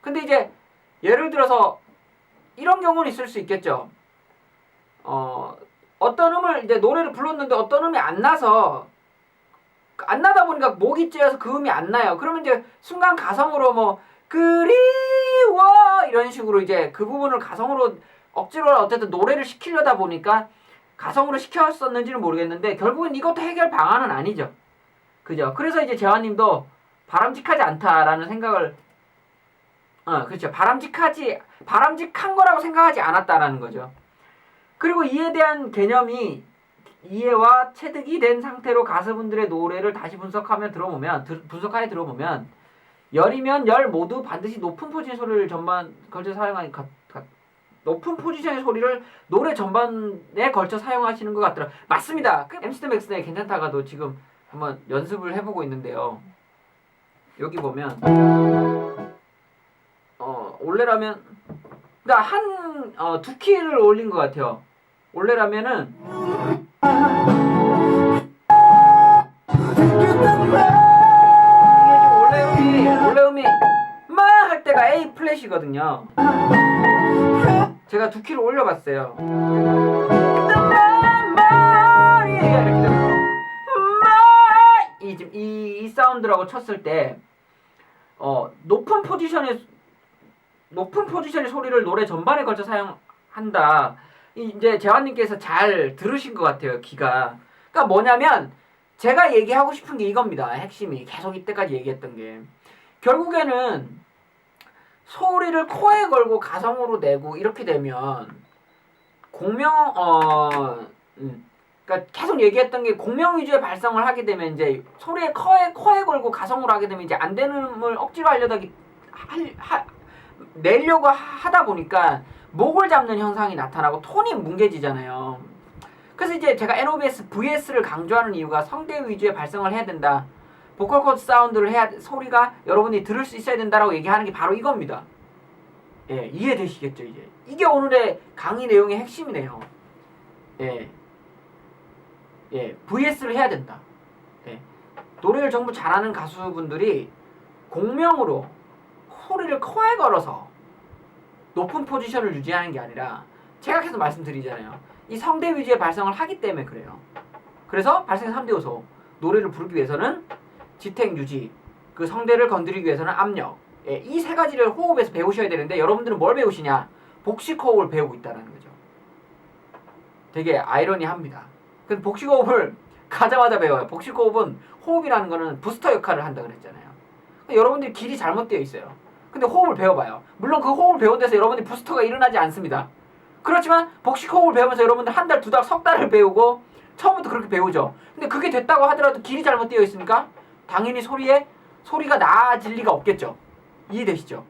근데 이제 예를 들어서 이런 경우는 있을 수 있겠죠. 어떤 음을 이제 노래를 불렀는데 어떤 음이 안 나서 안 나다 보니까 목이 째여서 그 음이 안 나요. 그러면 이제 순간 가성으로 뭐 그리워 이런 식으로 이제 그 부분을 가성으로 억지로 어쨌든 노래를 시키려다 보니까 가성으로 시켰었는지는 모르겠는데 결국엔 이것도 해결 방안은 아니죠. 그죠? 그래서 이제 재환님도 바람직하지 않다라는 생각을 그렇죠. 바람직한 거라고 생각하지 않았다라는 거죠. 그리고 이에 대한 개념이 이해와 체득이 된 상태로 가수분들의 노래를 다시 분석하여 들어보면 열이면 열 모두 반드시 높은 포지션의 소리를 전반 걸쳐 사용하니 높은 포지션의 소리를 노래 전반에 걸쳐 사용하시는 것 같더라. 맞습니다. MC 맥스의 괜찮다가도 지금 한번 연습을 해보고 있는데요. 여기 보면 원래라면 그러니까 두 키를 올린 것 같아요. 원래라면은 이게 지금 원래 음이 마 할 때가 A 플랫이거든요. 제가 두 키를 올려봤어요. 이 사운드라고 쳤을 때 높은 포지션의 소리를 노래 전반에 걸쳐 사용한다. 이제 재환님께서 잘 들으신 것 같아요. 귀가. 그러니까 뭐냐면 제가 얘기하고 싶은 게 이겁니다. 핵심이 계속 이때까지 얘기했던 게 결국에는 소리를 코에 걸고 가성으로 내고 이렇게 되면 그러니까 계속 얘기했던 게 공명 위주의 발성을 하게 되면 이제 소리에 코에 걸고 가성으로 하게 되면 이제 안 되는 음을 억지로 내려고 하다 보니까 목을 잡는 현상이 나타나고 톤이 뭉개지잖아요. 그래서 이제 제가 NOBS VS를 강조하는 이유가 성대 위주의 발성을 해야 된다. 보컬 코드 사운드를 소리가 여러분이 들을 수 있어야 된다라고 얘기하는 게 바로 이겁니다. 예, 이해되시겠죠, 이제. 이게 오늘의 강의 내용의 핵심이네요. VS를 해야 된다. 노래를 전부 잘하는 가수분들이 공명으로 소리를 코에 걸어서 높은 포지션을 유지하는 게 아니라 제가 계속 말씀드리잖아요. 이 성대 위주의 발성을 하기 때문에 그래요. 그래서 발성의 3대 요소. 노래를 부르기 위해서는 지탱 유지, 그 성대를 건드리기 위해서는 압력. 이 세 가지를 호흡에서 배우셔야 되는데 여러분들은 뭘 배우시냐? 복식 호흡을 배우고 있다는 거죠. 되게 아이러니합니다. 그 복식 호흡을 가자마자 배워요. 복식 호흡은 호흡이라는 거는 부스터 역할을 한다 그랬잖아요. 여러분들이 길이 잘못되어 있어요. 근데 호흡을 배워봐요. 물론 그 호흡을 배운 데서 여러분들이 부스터가 일어나지 않습니다. 그렇지만 복식 호흡을 배우면서 여러분들 한 달, 두 달, 석 달을 배우고 처음부터 그렇게 배우죠. 근데 그게 됐다고 하더라도 길이 잘못되어 있으니까 당연히 소리가 나아질 리가 없겠죠. 이해되시죠?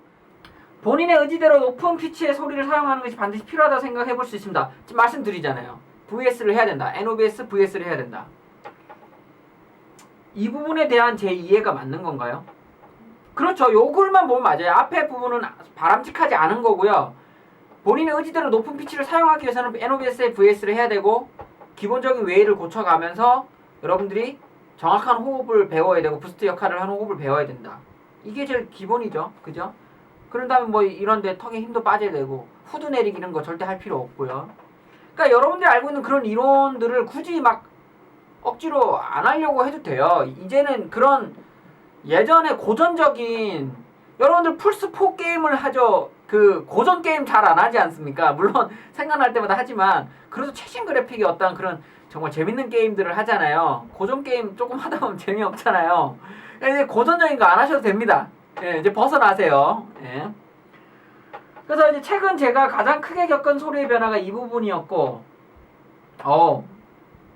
본인의 의지대로 높은 피치의 소리를 사용하는 것이 반드시 필요하다고 생각해 볼 수 있습니다. 지금 말씀드리잖아요. VS를 해야 된다. NOBS VS를 해야 된다. 이 부분에 대한 제 이해가 맞는 건가요? 그렇죠. 요 글만 보면 맞아요. 앞에 부분은 바람직하지 않은 거고요. 본인의 의지대로 높은 피치를 사용하기 위해서는 NOBS에 VS를 해야 되고 기본적인 웨이를 고쳐가면서 여러분들이 정확한 호흡을 배워야 되고 부스트 역할을 하는 호흡을 배워야 된다. 이게 제일 기본이죠. 그죠? 그런 다음에 뭐 이런데 턱에 힘도 빠져야 되고 후드 내리기 이런 거 절대 할 필요 없고요. 그러니까 여러분들이 알고 있는 그런 이론들을 굳이 막 억지로 안 하려고 해도 돼요. 이제는 그런 예전에 고전적인 여러분들 플스4 게임을 하죠. 그 고전 게임 잘 안 하지 않습니까? 물론 생각날 때마다 하지만 그래도 최신 그래픽의 어떤 그런 정말 재밌는 게임들을 하잖아요. 고전 게임 조금 하다 보면 재미없잖아요. 이제 고전적인 거 안 하셔도 됩니다. 이제 벗어나세요. 그래서 이제 최근 제가 가장 크게 겪은 소리의 변화가 이 부분이었고,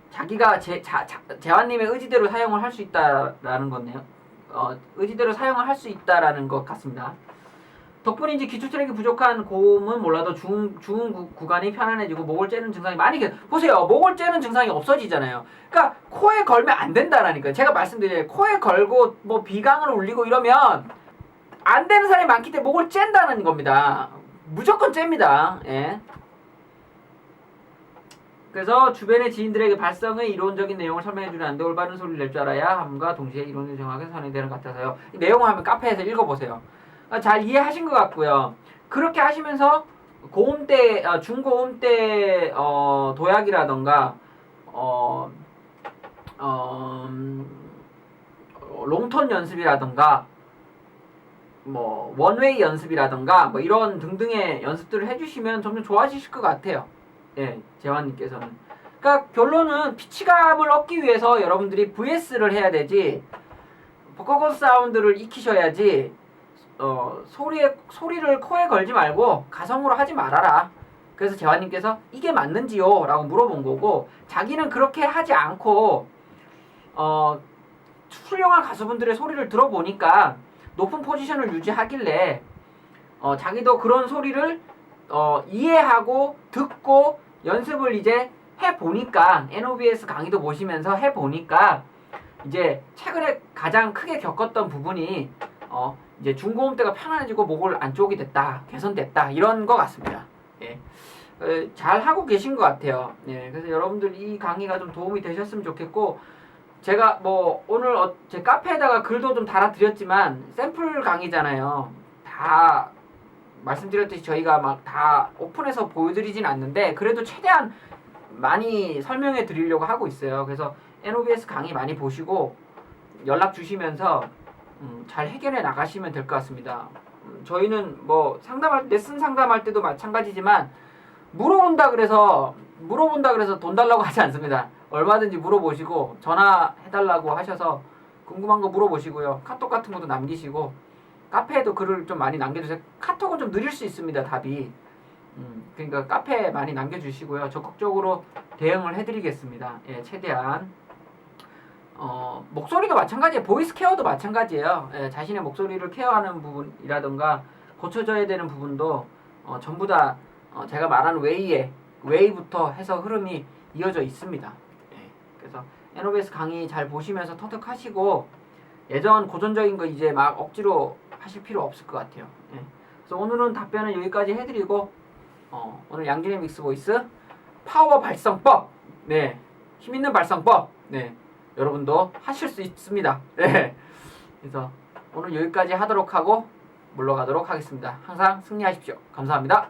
자기가 재환님의 의지대로 사용을 할 수 있다라는 거네요. 의지대로 사용을 할 수 있다라는 것 같습니다. 덕분인지 기초 체력이 부족한 고음은 몰라도 중음 구간이 편안해지고 목을 째는 증상이 많이 보세요. 목을 째는 증상이 없어지잖아요. 그러니까 코에 걸면 안 된다라니까요. 제가 말씀드려요. 코에 걸고 뭐 비강을 울리고 이러면 안 되는 사람이 많기 때문에 목을 쨘다는 겁니다. 무조건 잽니다. 그래서 주변의 지인들에게 발성의 이론적인 내용을 설명해주는 안돼 올바른 소리를 낼 줄 알아야 함과 동시에 이론을 정확하게 선행되는 것 같아서요. 이 내용을 한번 카페에서 읽어보세요. 잘 이해하신 것 같고요. 그렇게 하시면서 고음대, 중고음대 도약이라던가 롱톤 연습이라던가 뭐 원웨이 연습이라던가 뭐 이런 등등의 연습들을 해주시면 점점 좋아지실 것 같아요. 예, 재환님께서는. 그러니까 결론은 피치감을 얻기 위해서 여러분들이 VS를 해야 되지, 보컬 사운드를 익히셔야지 소리를 코에 걸지 말고 가성으로 하지 말아라. 그래서 재환님께서 이게 맞는지요? 라고 물어본 거고, 자기는 그렇게 하지 않고 훌륭한 가수분들의 소리를 들어보니까 높은 포지션을 유지하길래 자기도 그런 소리를 이해하고 듣고 연습을 이제 해보니까, NOBS 강의도 보시면서 해보니까 이제 최근에 가장 크게 겪었던 부분이 이제 중고음대가 편안해지고 목을 안 쪼게 됐다, 개선됐다, 이런 것 같습니다. 예. 잘 하고 계신 것 같아요. 예. 그래서 여러분들 이 강의가 좀 도움이 되셨으면 좋겠고, 제가 뭐 오늘 제 카페에다가 글도 좀 달아드렸지만 샘플 강의잖아요. 다 말씀드렸듯이 저희가 막 다 오픈해서 보여드리진 않는데 그래도 최대한 많이 설명해 드리려고 하고 있어요. 그래서 NOBS 강의 많이 보시고 연락 주시면서 잘 해결해 나가시면 될 것 같습니다. 저희는 뭐 레슨 상담할 때도 마찬가지지만 물어본다 그래서 돈 달라고 하지 않습니다. 얼마든지 물어보시고 전화해달라고 하셔서 궁금한 거 물어보시고요. 카톡 같은 것도 남기시고 카페에도 글을 좀 많이 남겨주세요. 카톡은 좀 느릴 수 있습니다, 답이. 그러니까 카페에 많이 남겨주시고요. 적극적으로 대응을 해드리겠습니다. 예, 최대한. 목소리도 마찬가지예요. 보이스 케어도 마찬가지예요. 예, 자신의 목소리를 케어하는 부분이라던가 고쳐져야 되는 부분도 전부 다 제가 말하는 웨이부터 해서 흐름이 이어져 있습니다. 예, 그래서 NOBS 강의 잘 보시면서 터득하시고 예전 고전적인 거 이제 막 억지로 하실 필요 없을 것 같아요. 예. 그래서 오늘은 답변은 여기까지 해드리고 오늘 양준의 믹스 보이스 파워 발성법, 네, 힘있는 발성법, 네, 여러분도 하실 수 있습니다. 네. 그래서 오늘 여기까지 하도록 하고 물러가도록 하겠습니다. 항상 승리하십시오. 감사합니다.